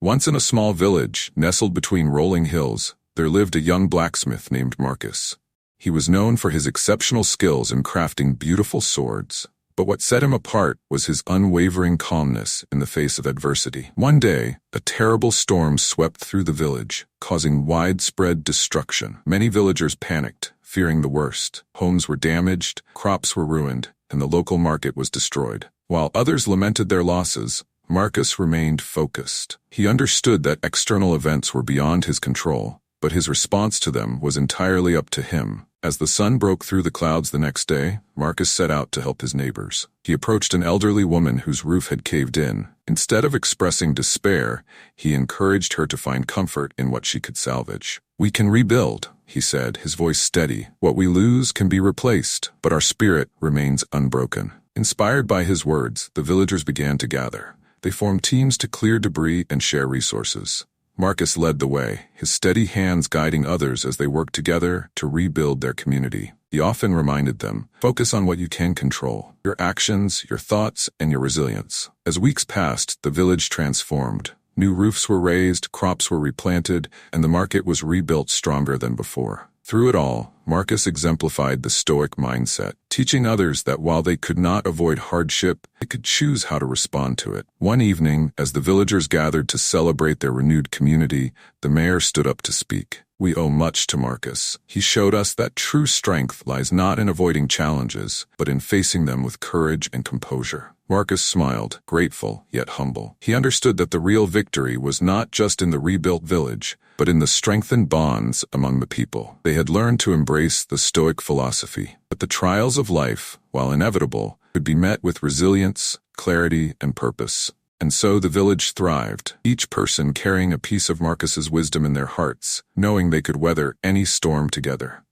Once in a small village, nestled between rolling hills, there lived a young blacksmith named Marcus. He was known for his exceptional skills in crafting beautiful swords, but what set him apart was his unwavering calmness in the face of adversity. One day, a terrible storm swept through the village, causing widespread destruction. Many villagers panicked, fearing the worst. Homes were damaged, crops were ruined, and the local market was destroyed. While others lamented their losses, Marcus remained focused. He understood that external events were beyond his control, but his response to them was entirely up to him. As the sun broke through the clouds the next day, Marcus set out to help his neighbors. He approached an elderly woman whose roof had caved in. Instead of expressing despair, he encouraged her to find comfort in what she could salvage. "We can rebuild," he said, his voice steady. "What we lose can be replaced, but our spirit remains unbroken." Inspired by his words, the villagers began to gather. They formed teams to clear debris and share resources. Marcus led the way, his steady hands guiding others as they worked together to rebuild their community. He often reminded them, "Focus on what you can control, your actions, your thoughts, and your resilience." As weeks passed, the village transformed. New roofs were raised, crops were replanted, and the market was rebuilt stronger than before. Through it all, Marcus exemplified the Stoic mindset, teaching others that while they could not avoid hardship, they could choose how to respond to it. One evening, as the villagers gathered to celebrate their renewed community, the mayor stood up to speak. "We owe much to Marcus. He showed us that true strength lies not in avoiding challenges, but in facing them with courage and composure." Marcus smiled, grateful yet humble. He understood that the real victory was not just in the rebuilt village, but in the strengthened bonds among the people. They had learned to embrace the Stoic philosophy, that the trials of life, while inevitable, could be met with resilience, clarity, and purpose. And so the village thrived, each person carrying a piece of Marcus's wisdom in their hearts, knowing they could weather any storm together.